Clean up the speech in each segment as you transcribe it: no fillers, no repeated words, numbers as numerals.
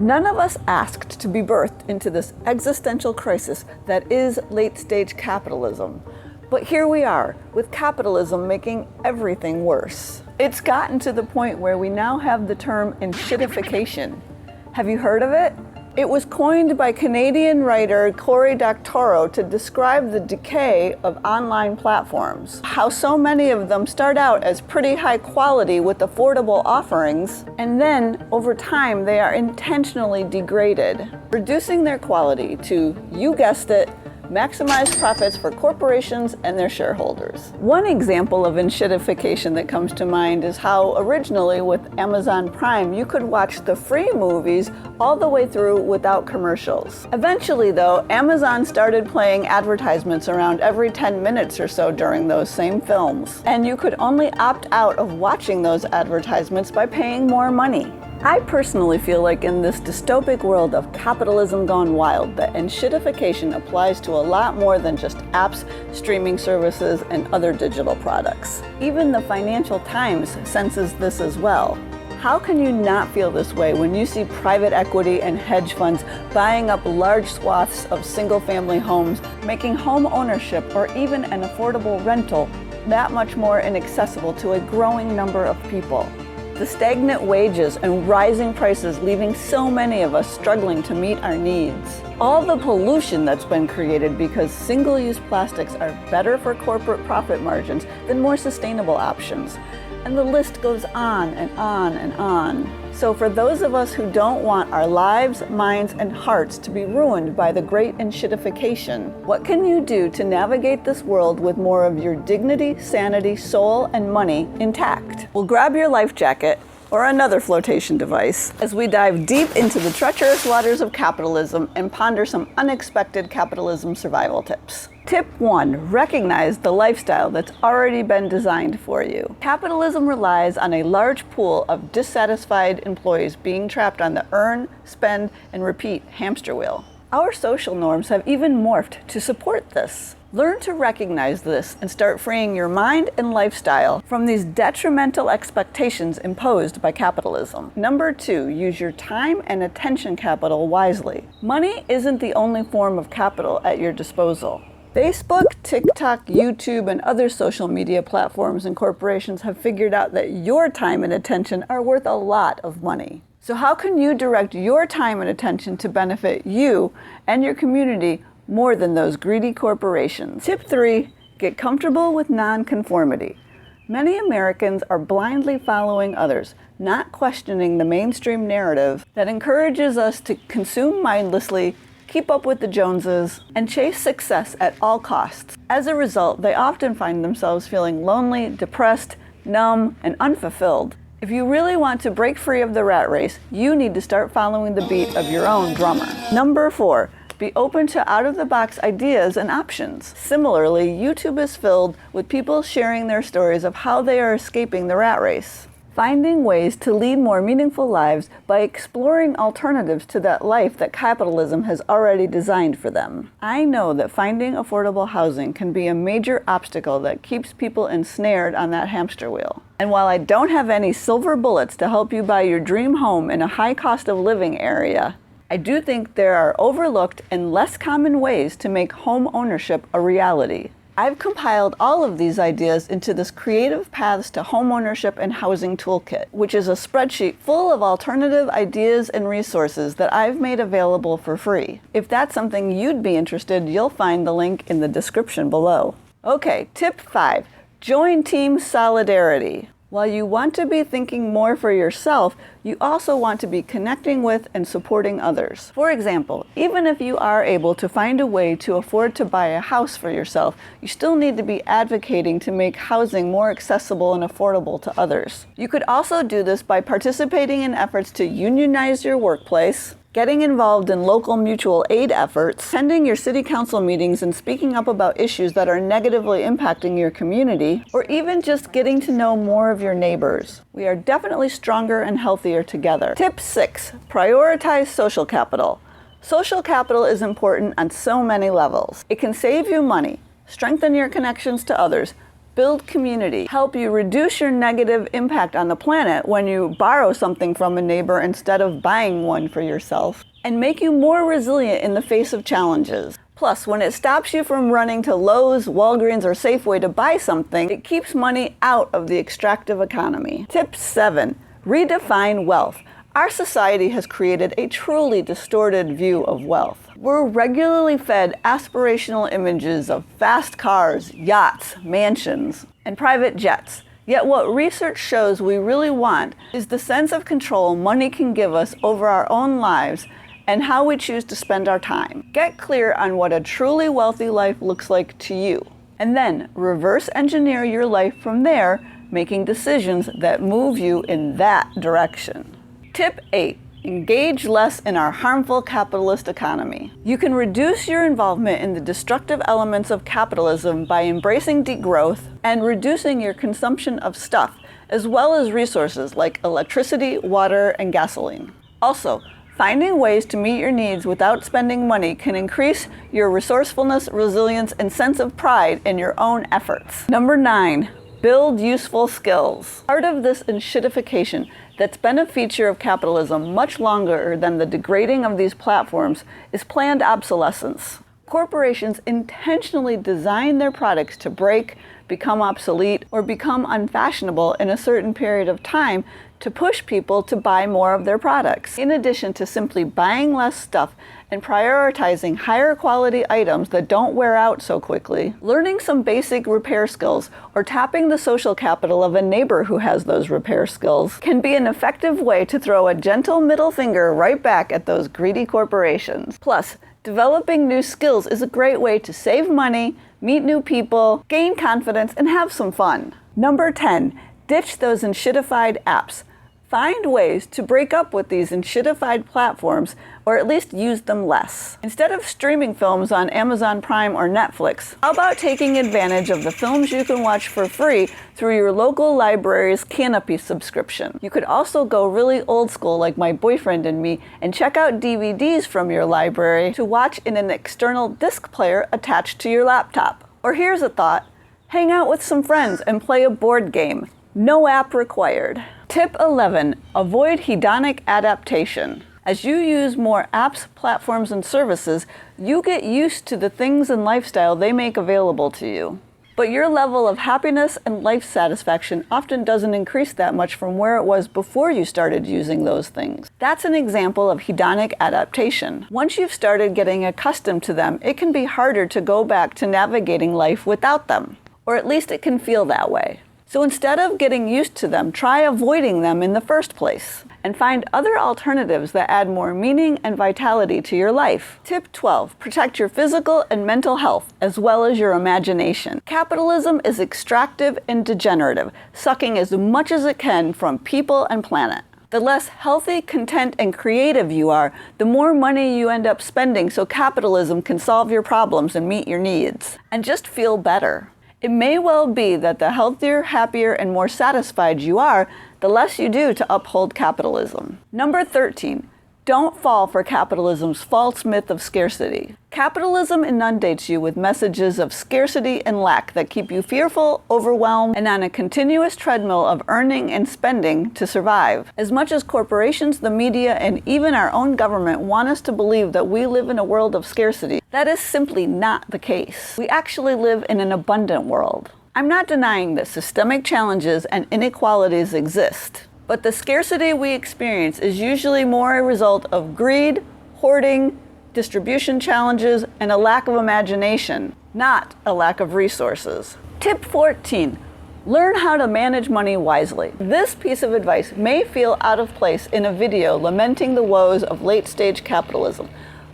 None of us asked to be birthed into this existential crisis that is late-stage capitalism. But here we are, with capitalism making everything worse. It's gotten to the point where we now have the term enshittification. Have you heard of it? It was coined by Canadian writer Cory Doctorow to describe the decay of online platforms. How so many of them start out as pretty high quality with affordable offerings, and then over time they are intentionally degraded, reducing their quality to, you guessed it, maximize profits for corporations and their shareholders. One example of enshittification that comes to mind is how originally with Amazon Prime you could watch the free movies all the way through without commercials. Eventually though, Amazon started playing advertisements around every 10 minutes or so during those same films, and you could only opt out of watching those advertisements by paying more money. I personally feel like in this dystopic world of capitalism gone wild, that enshittification applies to a lot more than just apps, streaming services, and other digital products. Even the Financial Times senses this as well. How can you not feel this way when you see private equity and hedge funds buying up large swaths of single-family homes, making home ownership or even an affordable rental that much more inaccessible to a growing number of people? The stagnant wages and rising prices leaving so many of us struggling to meet our needs. All the pollution that's been created because single-use plastics are better for corporate profit margins than more sustainable options. And the list goes on and on and on. So for those of us who don't want our lives, minds, and hearts to be ruined by the great enshittification, what can you do to navigate this world with more of your dignity, sanity, soul, and money intact? Well, grab your life jacket or another flotation device as we dive deep into the treacherous waters of capitalism and ponder some unexpected capitalism survival tips. Tip 1. Recognize the lifestyle that's already been designed for you. Capitalism relies on a large pool of dissatisfied employees being trapped on the earn, spend, and repeat hamster wheel. Our social norms have even morphed to support this. Learn to recognize this and start freeing your mind and lifestyle from these detrimental expectations imposed by capitalism. Number 2, use your time and attention capital wisely. Money isn't the only form of capital at your disposal. Facebook, TikTok, YouTube, and other social media platforms and corporations have figured out that your time and attention are worth a lot of money. So how can you direct your time and attention to benefit you and your community more than those greedy corporations? Tip 3, get comfortable with nonconformity. Many Americans are blindly following others, not questioning the mainstream narrative that encourages us to consume mindlessly, keep up with the Joneses, and chase success at all costs. As a result, they often find themselves feeling lonely, depressed, numb, and unfulfilled. If you really want to break free of the rat race, you need to start following the beat of your own drummer. Number 4, be open to out-of-the-box ideas and options. Similarly, YouTube is filled with people sharing their stories of how they are escaping the rat race, finding ways to lead more meaningful lives by exploring alternatives to that life that capitalism has already designed for them. I know that finding affordable housing can be a major obstacle that keeps people ensnared on that hamster wheel. And while I don't have any silver bullets to help you buy your dream home in a high cost of living area, I do think there are overlooked and less common ways to make home ownership a reality. I've compiled all of these ideas into this Creative Paths to Homeownership and Housing Toolkit, which is a spreadsheet full of alternative ideas and resources that I've made available for free. If that's something you'd be interested, you'll find the link in the description below. Okay, tip 5, join Team Solidarity. While you want to be thinking more for yourself, you also want to be connecting with and supporting others. For example, even if you are able to find a way to afford to buy a house for yourself, you still need to be advocating to make housing more accessible and affordable to others. You could also do this by participating in efforts to unionize your workplace, getting involved in local mutual aid efforts, attending your city council meetings and speaking up about issues that are negatively impacting your community, or even just getting to know more of your neighbors. We are definitely stronger and healthier together. Tip 6, prioritize social capital. Social capital is important on so many levels. It can save you money, strengthen your connections to others, build community, help you reduce your negative impact on the planet when you borrow something from a neighbor instead of buying one for yourself, and make you more resilient in the face of challenges. Plus, when it stops you from running to Lowe's, Walgreens, or Safeway to buy something, it keeps money out of the extractive economy. Tip 7. Redefine wealth. Our society has created a truly distorted view of wealth. We're regularly fed aspirational images of fast cars, yachts, mansions, and private jets. Yet what research shows we really want is the sense of control money can give us over our own lives and how we choose to spend our time. Get clear on what a truly wealthy life looks like to you, and then reverse engineer your life from there, making decisions that move you in that direction. Tip 8. Engage less in our harmful capitalist economy. You can reduce your involvement in the destructive elements of capitalism by embracing degrowth and reducing your consumption of stuff, as well as resources like electricity, water, and gasoline. Also, finding ways to meet your needs without spending money can increase your resourcefulness, resilience, and sense of pride in your own efforts. Number 9. Build useful skills. Part of this enshittification that's been a feature of capitalism much longer than the degrading of these platforms is planned obsolescence. Corporations intentionally design their products to break, become obsolete, or become unfashionable in a certain period of time to push people to buy more of their products. In addition to simply buying less stuff and prioritizing higher quality items that don't wear out so quickly, learning some basic repair skills or tapping the social capital of a neighbor who has those repair skills can be an effective way to throw a gentle middle finger right back at those greedy corporations. Plus, developing new skills is a great way to save money, meet new people, gain confidence, and have some fun. Number 10, ditch those enshittified apps. Find ways to break up with these enshittified platforms, or at least use them less. Instead of streaming films on Amazon Prime or Netflix, how about taking advantage of the films you can watch for free through your local library's Canopy subscription? You could also go really old school like my boyfriend and me and check out DVDs from your library to watch in an external disc player attached to your laptop. Or here's a thought, hang out with some friends and play a board game. No app required. Tip 11. Avoid hedonic adaptation. As you use more apps, platforms, and services, you get used to the things and lifestyle they make available to you. But your level of happiness and life satisfaction often doesn't increase that much from where it was before you started using those things. That's an example of hedonic adaptation. Once you've started getting accustomed to them, it can be harder to go back to navigating life without them. Or at least it can feel that way. So instead of getting used to them, try avoiding them in the first place and find other alternatives that add more meaning and vitality to your life. Tip 12. Protect your physical and mental health as well as your imagination. Capitalism is extractive and degenerative, sucking as much as it can from people and planet. The less healthy, content, and creative you are, the more money you end up spending so capitalism can solve your problems and meet your needs. And just feel better. It may well be that the healthier, happier, and more satisfied you are, the less you do to uphold capitalism. Number 13. Don't fall for capitalism's false myth of scarcity. Capitalism inundates you with messages of scarcity and lack that keep you fearful, overwhelmed, and on a continuous treadmill of earning and spending to survive. As much as corporations, the media, and even our own government want us to believe that we live in a world of scarcity, that is simply not the case. We actually live in an abundant world. I'm not denying that systemic challenges and inequalities exist. But the scarcity we experience is usually more a result of greed, hoarding, distribution challenges, and a lack of imagination, not a lack of resources. Tip 14. Learn how to manage money wisely. This piece of advice may feel out of place in a video lamenting the woes of late-stage capitalism.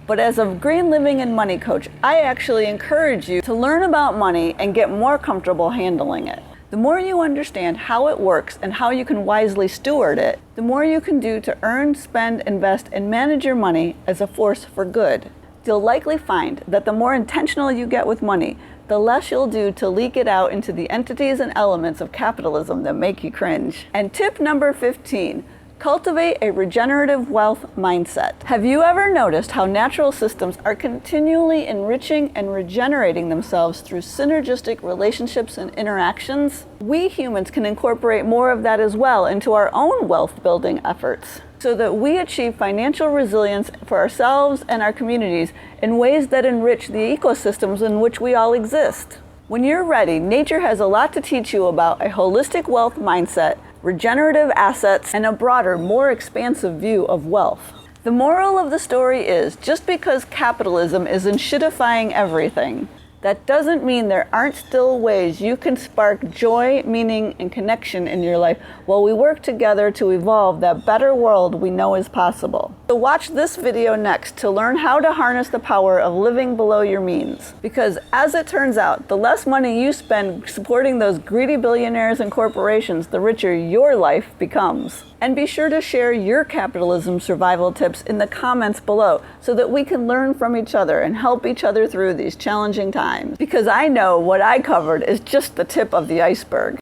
But as a green living and money coach, I actually encourage you to learn about money and get more comfortable handling it. The more you understand how it works and how you can wisely steward it, the more you can do to earn, spend, invest, and manage your money as a force for good. You'll likely find that the more intentional you get with money, the less you'll do to leak it out into the entities and elements of capitalism that make you cringe. And tip number 15, Cultivate a regenerative wealth mindset. Have you ever noticed how natural systems are continually enriching and regenerating themselves through synergistic relationships and interactions? We humans can incorporate more of that as well into our own wealth building efforts, so that we achieve financial resilience for ourselves and our communities in ways that enrich the ecosystems in which we all exist. When you're ready, nature has a lot to teach you about a holistic wealth mindset, regenerative assets, and a broader, more expansive view of wealth. The moral of the story is, just because capitalism is enshittifying everything, that doesn't mean there aren't still ways you can spark joy, meaning, and connection in your life while we work together to evolve that better world we know is possible. So watch this video next to learn how to harness the power of living below your means. Because as it turns out, the less money you spend supporting those greedy billionaires and corporations, the richer your life becomes. And be sure to share your capitalism survival tips in the comments below so that we can learn from each other and help each other through these challenging times. Because I know what I covered is just the tip of the iceberg.